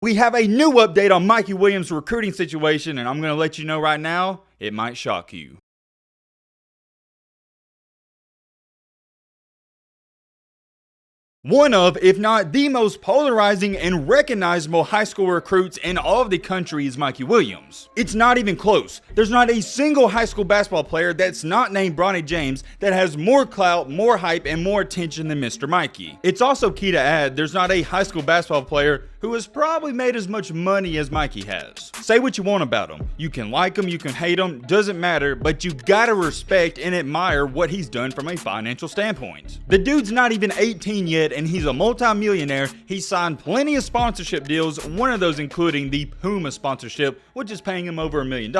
We have a new update on Mikey Williams' recruiting situation, and I'm going to let you know right now, it might shock you. One of, if not the most polarizing and recognizable high school recruits in all of the country is Mikey Williams. It's not even close. There's not a single high school basketball player that's not named Bronny James that has more clout, more hype, and more attention than Mr. Mikey. It's also key to add, there's not a high school basketball player who has probably made as much money as Mikey has. Say what you want about him. You can like him, you can hate him, doesn't matter, but you gotta respect and admire what he's done from a financial standpoint. The dude's not even 18 yet, and he's a multi-millionaire. He signed plenty of sponsorship deals, one of those including the Puma sponsorship, which is paying him over $1 million.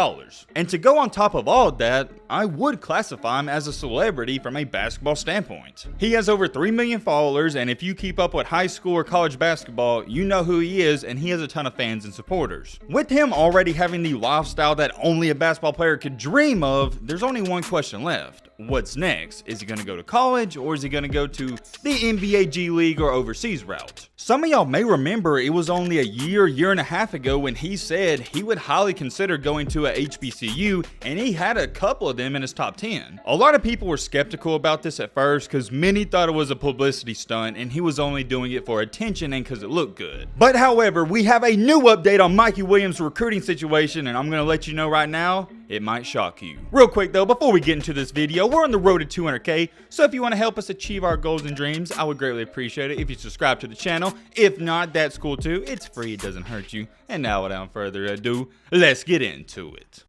And to go on top of all of that, I would classify him as a celebrity from a basketball standpoint. He has over 3 million followers, and if you keep up with high school or college basketball, you know who he is, and he has a ton of fans and supporters. With him already having the lifestyle that only a basketball player could dream of, there's only one question left. What's next? Is he going to go to college, or is he going to go to the NBA G League or overseas route? Some of y'all may remember it was only a year and a half ago when he said he would highly consider going to a HBCU, and he had a couple of them in his top 10. A lot of people were skeptical about this at first because many thought it was a publicity stunt and he was only doing it for attention and because it looked good. But however, we have a new update on Mikey Williams' recruiting situation, and I'm going to let you know right now, it might shock you. Real quick though, before we get into this video, we're on the road to 200K, so if you want to help us achieve our goals and dreams, I would greatly appreciate it if you subscribe to the channel. If not, that's cool too. It's free, it doesn't hurt you. And now without further ado, let's get into it.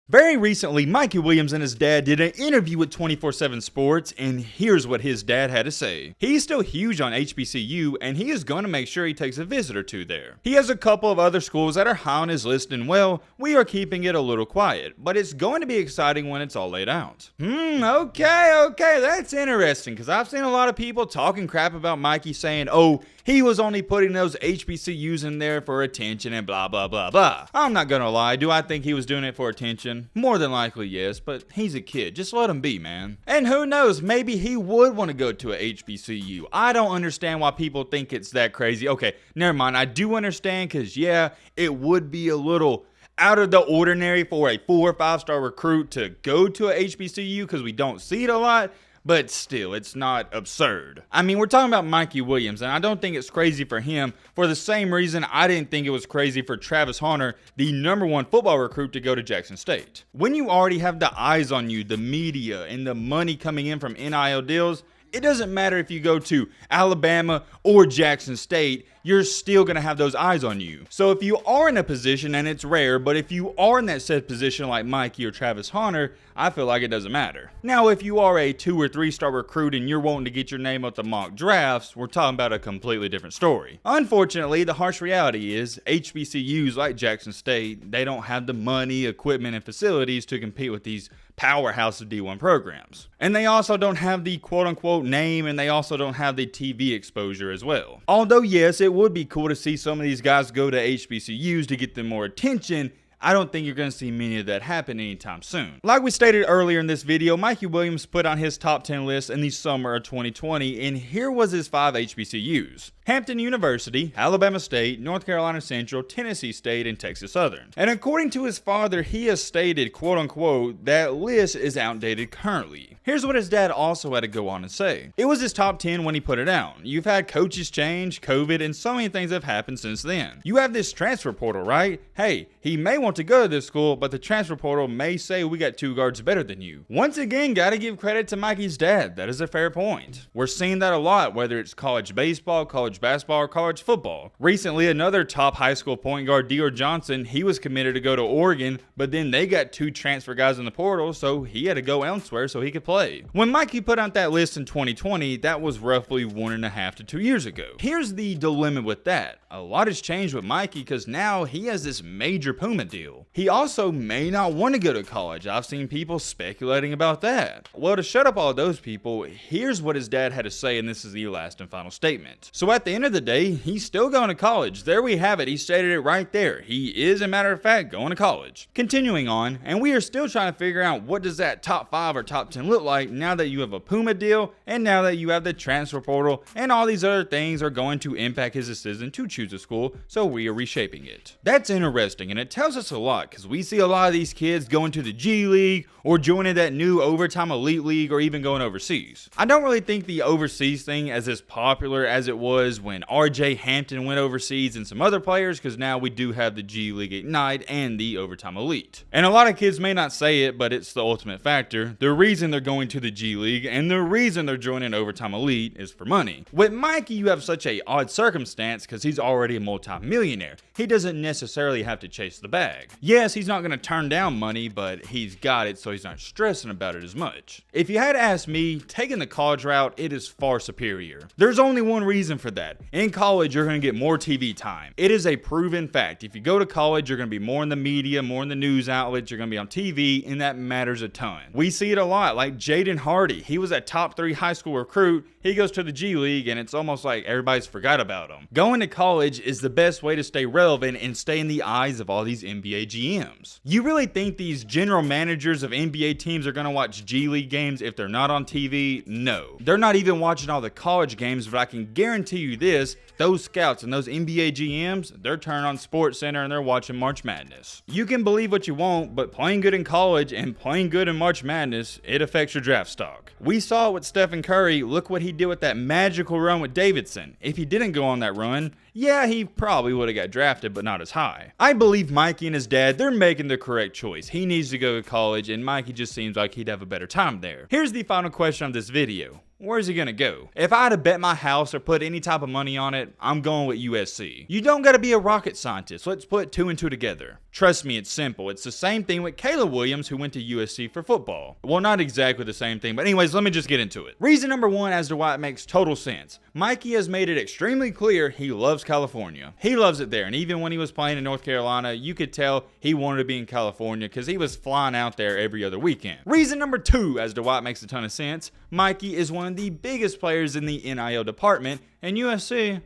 Very recently, Mikey Williams and his dad did an interview with 24/7 Sports, and here's what his dad had to say. He's still huge on HBCU, and he is going to make sure he takes a visit or two there. He has a couple of other schools that are high on his list, and well, we are keeping it a little quiet, but it's going to be exciting when it's all laid out. Okay, that's interesting, because I've seen a lot of people talking crap about Mikey saying, oh, he was only putting those HBCUs in there for attention and blah, blah, blah, blah. I'm not gonna lie, do I think he was doing it for attention? More than likely, yes, but he's a kid. Just let him be, man. And who knows, maybe he would want to go to a HBCU. I don't understand why people think it's that crazy. Okay, never mind. I do understand because, yeah, it would be a little out of the ordinary for a 4 or 5-star recruit to go to a HBCU because we don't see it a lot. But still, it's not absurd. I mean, we're talking about Mikey Williams, and I don't think it's crazy for him for the same reason I didn't think it was crazy for Travis Hunter, the #1 football recruit, to go to Jackson State. When you already have the eyes on you, the media, and the money coming in from NIL deals, it doesn't matter if you go to Alabama or Jackson State, you're still going to have those eyes on you. So if you are in a position, and it's rare, but if you are in that said position like Mikey or Travis Hunter, I feel like it doesn't matter. Now, if you are a 2 or 3-star recruit and you're wanting to get your name up the mock drafts, we're talking about a completely different story. Unfortunately, the harsh reality is HBCUs like Jackson State, they don't have the money, equipment, and facilities to compete with these powerhouse of D1 programs. And they also don't have the quote-unquote name, and they also don't have the TV exposure as well. Although yes, it would be cool to see some of these guys go to HBCUs to get them more attention, I don't think you're going to see many of that happen anytime soon. Like we stated earlier in this video, Mikey Williams put on his top 10 list in the summer of 2020, and here was his 5 HBCUs. Hampton University, Alabama State, North Carolina Central, Tennessee State, and Texas Southern. And according to his father, he has stated, quote unquote, that list is outdated currently. Here's what his dad also had to go on and say. It was his top 10 when he put it out. You've had coaches change, COVID, and so many things have happened since then. You have this transfer portal, right? Hey, he may want to go to this school, but the transfer portal may say we got 2 guards better than you. Once again, gotta give credit to Mikey's dad. That is a fair point. We're seeing that a lot, whether it's college baseball, college basketball, or college football. Recently, another top high school point guard, Dior Johnson, he was committed to go to Oregon, but then they got 2 transfer guys in the portal, so he had to go elsewhere so he could play. When Mikey put out that list in 2020, that was roughly 1.5 to 2 years ago. Here's the dilemma with that. A lot has changed with Mikey because now he has this major Puma deal. He also may not want to go to college. I've seen people speculating about that. Well, to shut up all those people, here's what his dad had to say, and this is the last and final statement. So at at the end of the day, he's still going to college. There we have it. He stated it right there. He is, a matter of fact, going to college. Continuing on, and we are still trying to figure out what does that top 5 or top 10 look like now that you have a Puma deal and now that you have the transfer portal and all these other things are going to impact his decision to choose a school, so we are reshaping it. That's interesting, and it tells us a lot because we see a lot of these kids going to the G League or joining that new overtime elite league or even going overseas. I don't really think the overseas thing as popular as it was when RJ Hampton went overseas and some other players, because now we do have the G League Ignite and the overtime elite. And a lot of kids may not say it, but it's the ultimate factor. The reason they're going to the G League and the reason they're joining overtime elite is for money. With Mikey, you have such a odd circumstance because he's already a multi-millionaire. He doesn't necessarily have to chase the bag. Yes, he's not going to turn down money, but he's got it, so he's not stressing about it as much. If you had asked me, taking the college route, it is far superior. There's only one reason for that. In college, you're going to get more TV time. It is a proven fact. If you go to college, you're going to be more in the media, more in the news outlets, you're going to be on TV, and that matters a ton. We see it a lot, like Jaden Hardy. He was a top 3 high school recruit. He goes to the G League, and it's almost like everybody's forgot about him. Going to college is the best way to stay relevant and stay in the eyes of all these NBA GMs. You really think these general managers of NBA teams are going to watch G League games if they're not on TV? No. They're not even watching all the college games, but I can guarantee you this, those scouts and those NBA GMs, they're turning on SportsCenter and they're watching March Madness. You can believe what you want, but playing good in college and playing good in March Madness, it affects your draft stock. We saw it with Stephen Curry. Look what he did with that magical run with Davidson. If he didn't go on that run, yeah, he probably would have got drafted, but not as high. I believe Mikey and his dad, they're making the correct choice. He needs to go to college, and Mikey just seems like he'd have a better time there. Here's the final question of this video. Where's he gonna go? If I had to bet my house or put any type of money on it, I'm going with USC. You don't gotta be a rocket scientist. Let's put 2 and 2 together. Trust me, it's simple. It's the same thing with Caleb Williams, who went to USC for football. Well, not exactly the same thing, but anyways, let me just get into it. Reason number 1 as to why it makes total sense. Mikey has made it extremely clear he loves California. He loves it there, and even when he was playing in North Carolina, you could tell he wanted to be in California because he was flying out there every other weekend. Reason number 2 as to why it makes a ton of sense. Mikey is one of the biggest players in the NIL department, and USC,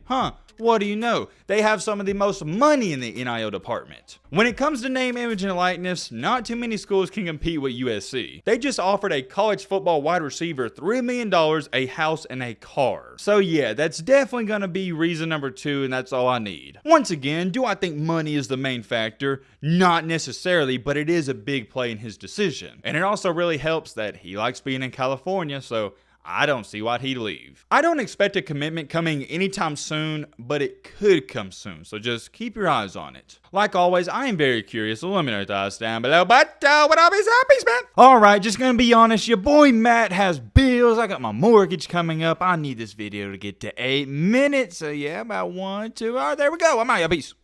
what do you know? They have some of the most money in the NIL department. When it comes to name, image, and likeness, not too many schools can compete with USC. They just offered a college football wide receiver $3 million, a house, and a car. So yeah, that's definitely going to be reason number 2, and that's all I need. Once again, do I think money is the main factor? Not necessarily, but it is a big play in his decision. And it also really helps that he likes being in California, so I don't see why he'd leave. I don't expect a commitment coming anytime soon, but it could come soon, so just keep your eyes on it. Like always, I am very curious, so let me know your thoughts down below, but what up is up, peace, man? Alright, just gonna be honest, your boy Matt has bills, I got my mortgage coming up, I need this video to get to 8 minutes, so yeah, about 1, 2, alright, there we go, I'm out, peace.